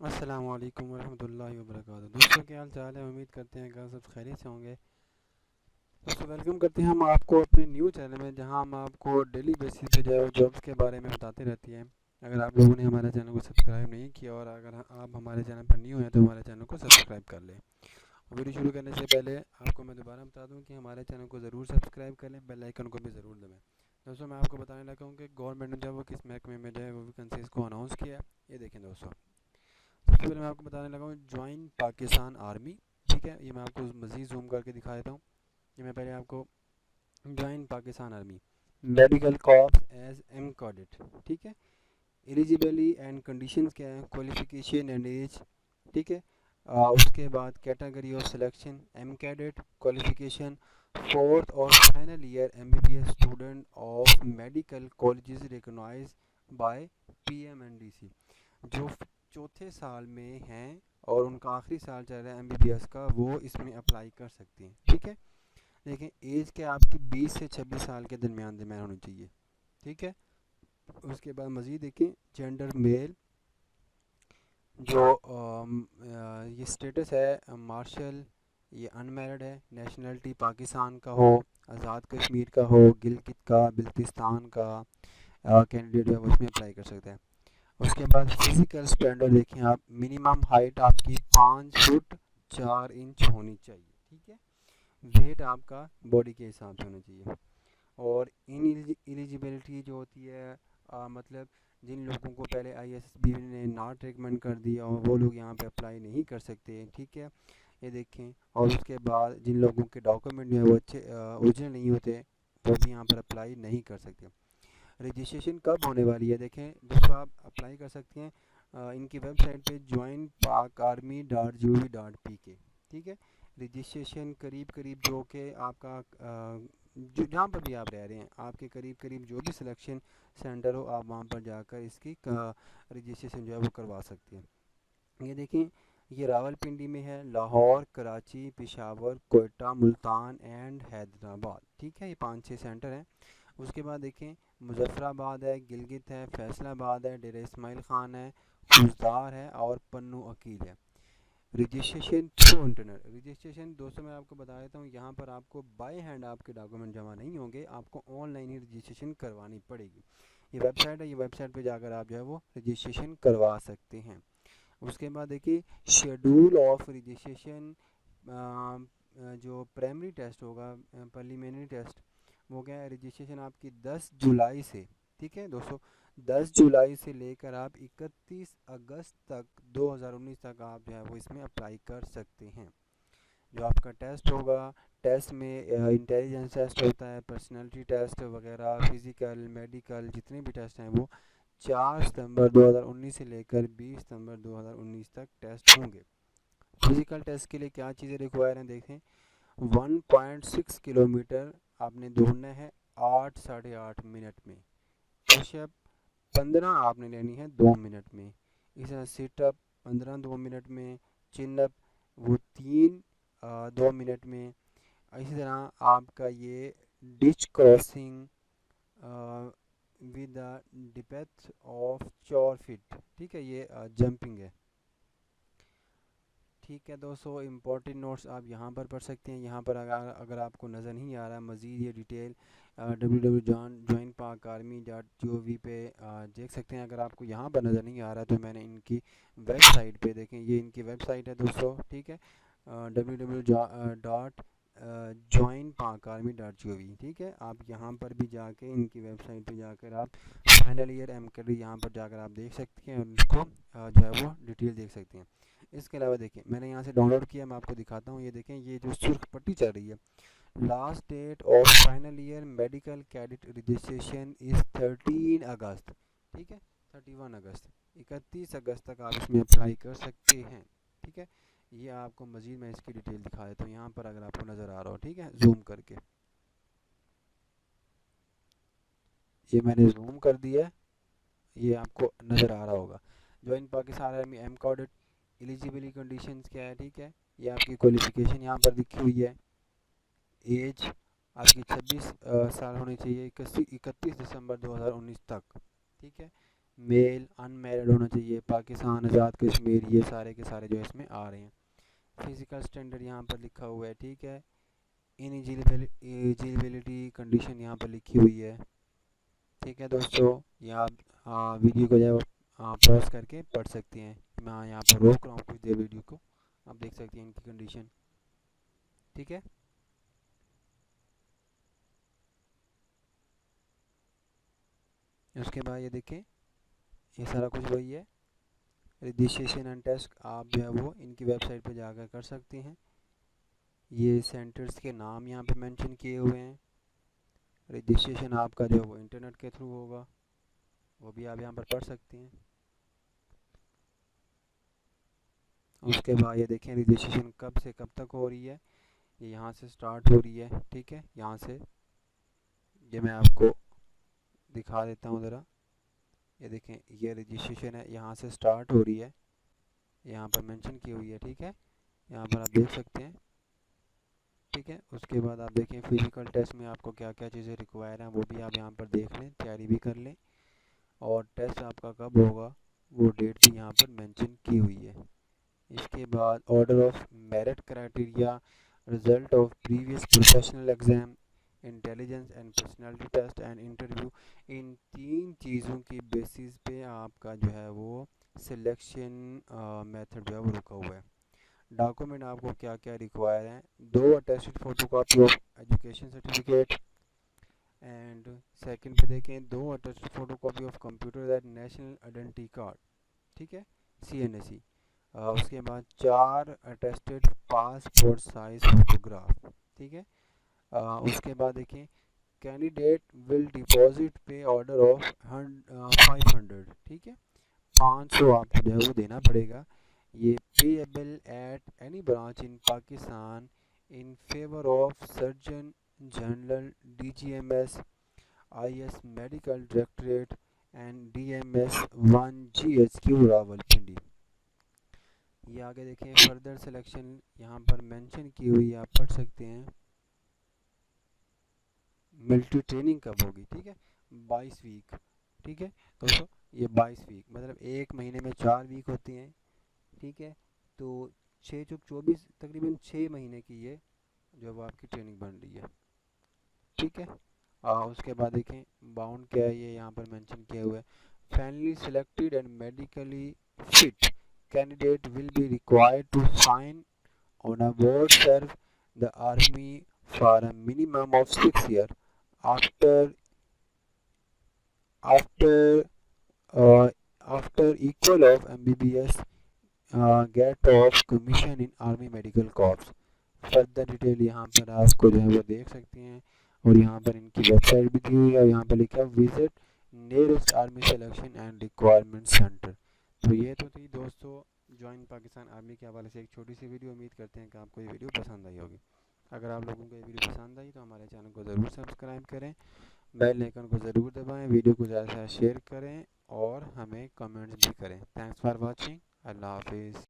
अस्सलाम वालेकुम वरहमतुल्लाहि वबरकातुहू। दोस्तों क्या हाल चाल है? उम्मीद करते हैं कि सब खैरियत से होंगे। दोस्तों वेलकम करते हैं हम आपको अपने न्यू चैनल में, जहां हम आपको डेली बेसिस पे जो है जॉब्स के बारे में बताते रहते हैं। अगर आप लोगों ने हमारे चैनल को सब्सक्राइब नहीं किया और अगर आप हमारे चैनल पर न्यू हैं तो हमारे चैनल को सब्सक्राइब कर लें। वीडियो शुरू करने से पहले आपको मैं दोबारा बता दूं कि हमारे चैनल को ज़रूर सब्सक्राइब कर लें, बेल आइकन को भी ज़रूर दबाएं। दोस्तों मैं आपको बताने लगा हूँ कि गवर्नमेंट ने जो है वो किस महकमे में जो है वो वैकेंसीज़ को अनाउंस किया है। ये देखें दोस्तों, सबसे पहले मैं आपको बताने लगा हूँ ज्वाइन पाकिस्तान आर्मी। ठीक है, ये मैं आपको मज़ीद जूम करके दिखा देता हूँ। ये मैं पहले आपको join Pakistan army medical corps as M cadet. ठीक है, एलिजिबिलिटी एंड कंडीशंस क्या है, क्वालिफिकेशन एंड एज। ठीक है, उसके बाद category of selection M cadet, qualification fourth और final year MBBS student of medical colleges recognized by PMNDC, जो चौथे साल में हैं और उनका आखिरी साल चल रहा है एमबीबीएस का, वो इसमें अप्लाई कर सकते हैं। ठीक है, देखें एज क्या आपकी 20 से 26 साल के दरमियान होनी चाहिए। ठीक है, उसके बाद मज़ीद देखें जेंडर मेल, जो ये स्टेटस है मार्शल, ये अनमैरिड है, नेशनलिटी पाकिस्तान का हो, आज़ाद कश्मीर का हो, गिलगित का, बिल्तिस्तान का कैंडिडेट है वो इसमें अप्लाई कर सकता है। उसके बाद फिजिकल स्टैंडर्ड देखें आप, मिनिमम हाइट आपकी 5 फुट 4 इंच होनी चाहिए। ठीक है, वेट आपका बॉडी के हिसाब से होना चाहिए। और इन एलिजिबिलिटी जो होती है, मतलब जिन लोगों को पहले आईएसबी ने नॉट रिकमेंड कर दिया और वो लोग यहाँ पे अप्लाई नहीं कर सकते। ठीक है, ये देखें। और उसके बाद जिन लोगों के डॉक्यूमेंट जो है वो अच्छे ओरिजिनल नहीं होते, वो भी यहाँ पर अप्लाई नहीं कर सकते। रजिस्ट्रेशन कब होने वाली है, देखें दोस्तों आप अप्लाई कर सकते हैं इनकी वेबसाइट पे join Pak army dot G O V dot P K. ठीक है, रजिस्ट्रेशन करीब करीब जो कि आपका जो जहाँ पर भी आप रह रहे हैं आपके करीब करीब जो भी सिलेक्शन सेंटर हो, आप वहाँ पर जाकर इसकी रजिस्ट्रेशन जो है वो करवा सकते हैं। ये देखें, ये रावलपिंडी में है, लाहौर, कराची, पेशावर, कोयटा, मुल्तान एंड हैदराबाद। ठीक है, ये 5-6 सेंटर हैं। उसके बाद देखें मुजफ्फराबाद है, गिलगित है, फैसलाबाद है, डेरा इस्माइल ख़ान है, खुजदार है और पन्नू अकील है। रजिस्ट्रेशन थ्रू इंटरनेट रजिस्ट्रेशन, दोस्तों मैं आपको बता देता हूँ, यहाँ पर आपको बाय हैंड आपके डॉक्यूमेंट जमा नहीं होंगे, आपको ऑनलाइन ही रजिस्ट्रेशन करवानी पड़ेगी। ये वेबसाइट है, ये वेबसाइट पे जाकर आप जो है वो रजिस्ट्रेशन करवा सकते हैं। उसके बाद देखिए शेड्यूल ऑफ रजिस्ट्रेशन, जो प्राइमरी टेस्ट होगा, प्रीलिमिनरी टेस्ट, वो क्या है, रजिस्ट्रेशन आपकी 10 जुलाई से। ठीक है दोस्तों, 10 जुलाई से लेकर आप 31 अगस्त तक 2019 तक आप जो है वो इसमें अप्लाई कर सकते हैं। जो आपका टेस्ट होगा, टेस्ट में इंटेलिजेंस टेस्ट होता है, पर्सनालिटी टेस्ट वगैरह, फिज़िकल मेडिकल जितने भी टेस्ट हैं वो 4 सितंबर 2019 से लेकर 20 सितंबर 2019 तक टेस्ट होंगे। फिजिकल टेस्ट के लिए क्या चीज़ें रिक्वायर हैं, देखें 1.6 किलोमीटर आपने दौड़ना है 8 साढ़े 8 मिनट में। पुशअप 15 आपने लेनी है 2 मिनट में। इस तरह सिटअप 15 2 मिनट में, चिनअप वो 3 2 मिनट में। इसी तरह आपका ये ditch crossing with the depth of 4 feet. ठीक है, ये जंपिंग है। ठीक है दोस्तों, इम्पोर्टेंट नोट्स आप यहाँ पर पढ़ सकते हैं। यहाँ पर अगर आपको नज़र नहीं आ रहा मज़ीद ये detail www.join Pak army dot G O V पे देख सकते हैं। अगर आपको यहाँ पर नज़र नहीं आ रहा तो मैंने इनकी वेबसाइट पे देखें, ये इनकी वेबसाइट है दोस्तों। ठीक है, www.joinpakarmy.gov। ठीक है, आप यहाँ पर भी जाके इनकी वेबसाइट पे जाकर आप फाइनल ईयर एम कर यहाँ पर जाकर आप देख सकते हैं और उनको जो है वो डिटेल देख सकते हैं। इसके अलावा देखिए मैंने यहाँ से डाउनलोड किया, मैं आपको दिखाता हूँ। ये देखें, ये जो सुर्ख पट्टी चल रही है, last date of final year medical cadet registration is 13 अगस्त। ठीक है, 31 अगस्त, 31 अगस्त तक आप इसमें अप्लाई कर सकते हैं। ठीक है, ये आपको मज़ीद मैं इसकी डिटेल दिखा देता हूँ यहाँ पर अगर आपको नज़र आ रहा हो। ठीक है, जूम करके ये मैंने जूम कर दिया है, ये आपको नज़र आ रहा होगा। Join Pakistan army M cadet, eligibility conditions क्या है। ठीक है, ये आपकी क्वालिफिकेशन यहाँ पर लिखी हुई है। एज आपकी 26 साल होनी चाहिए, 31 दिसंबर 2019 तक। ठीक है, मेल अनमैरिड होना चाहिए, पाकिस्तान, आज़ाद कश्मीर, ये सारे के सारे जो इसमें आ रहे हैं। फिज़िकल स्टैंडर्ड यहाँ पर लिखा हुआ है, ठीक है। इनिजिबिलिटी कंडीशन यहाँ पर लिखी हुई है, ठीक है दोस्तों। या आप वीडियो को जो पॉज करके पढ़ सकते हैं। मैं यहाँ पर रोक रहा हूँ कुछ देर वीडियो को, आप देख सकते हैं इनकी कंडीशन, ठीक है। उसके बाद ये देखें, ये सारा कुछ वही है। रजिस्ट्रेशन एंड टेस्ट आप जो है वो इनकी वेबसाइट पर जाकर कर सकते हैं। ये सेंटर्स के नाम यहाँ पे मेंशन किए हुए हैं। रजिस्ट्रेशन आपका जो है वो इंटरनेट के थ्रू होगा, वो भी आप यहाँ पर पढ़ सकते हैं। उसके बाद ये देखें रजिस्ट्रेशन कब से कब तक हो रही है, ये यहाँ से स्टार्ट हो रही है, ठीक है। यहाँ से ये मैं आपको दिखा देता हूँ ज़रा। ये देखें, ये रजिस्ट्रेशन है, यहाँ से स्टार्ट हो रही है, यहाँ पर मेंशन की हुई है, ठीक है। यहाँ पर आप देख सकते हैं, ठीक है। उसके बाद आप देखें फिज़िकल टेस्ट में आपको क्या क्या चीज़ें रिक्वायर हैं, वो भी आप यहाँ पर देख लें, तैयारी भी कर लें। और टेस्ट आपका कब होगा वो डेट भी यहाँ पर मेंशन की हुई है। इसके बाद order of merit criteria, result of previous professional exam, intelligence and personality test and interview, इन 3 चीज़ों की बेसिस पे आपका जो है वो सिलेक्शन मेथड जो है वो रुका हुआ है। डॉक्यूमेंट आपको क्या क्या रिक्वायर हैं, 2 attested photocopy of education certificate, and second पे देखें 2 attested photocopy of computer that national identity card, ठीक है, CNSE। उसके बाद 4 अटेस्टेड पासपोर्ट साइज फोटोग्राफ, ठीक है। उसके बाद देखें कैंडिडेट विल डिपॉजिट पे ऑर्डर ऑफ 500, ठीक है, 500 आपको जो है वो देना पड़ेगा। ये payable at any branch in Pakistan in favour of surgeon general, DGMS, IS medical directorate and DMS 1 GHQ Rawalpindi. ये आगे देखें फर्दर सिलेक्शन यहाँ पर मेंशन की हुई है, आप पढ़ सकते हैं। मिलिट्री ट्रेनिंग कब होगी, ठीक है, 22 वीक, ठीक है दोस्तों। ये 22 वीक मतलब 1 महीने में 4 वीक होती हैं, ठीक है। तो 6 चौक 24, तकरीबन 6 महीने की ये जो वो आपकी ट्रेनिंग बन रही है, ठीक है। उसके बाद देखें बाउंड क्या है, ये यहाँ पर मेंशन किया हुआ है। Finally selected and medically fit candidate will be required to sign on a word serve the army for a minimum of 6 years after after uh, after equal of MBBS get of commission in army medical corps। Further detail यहाँ पर आपको जो है वो देख सकते हैं, और यहाँ पर इनकी वेबसाइट भी दी हुई है। यहाँ पर लिखा है visit nearest army selection and requirement centre. तो ये तो थी दोस्तों ज्वाइन पाकिस्तान आर्मी के हवाले से एक छोटी सी वीडियो। उम्मीद करते हैं कि आपको ये वीडियो पसंद आई होगी। अगर आप लोगों को ये वीडियो पसंद आई तो हमारे चैनल को ज़रूर सब्सक्राइब करें, बेल आइकन को ज़रूर दबाएं, वीडियो को ज़्यादा से ज़्यादा शेयर करें और हमें कमेंट्स भी करें। Thanks for watching. अल्लाह हाफिज़।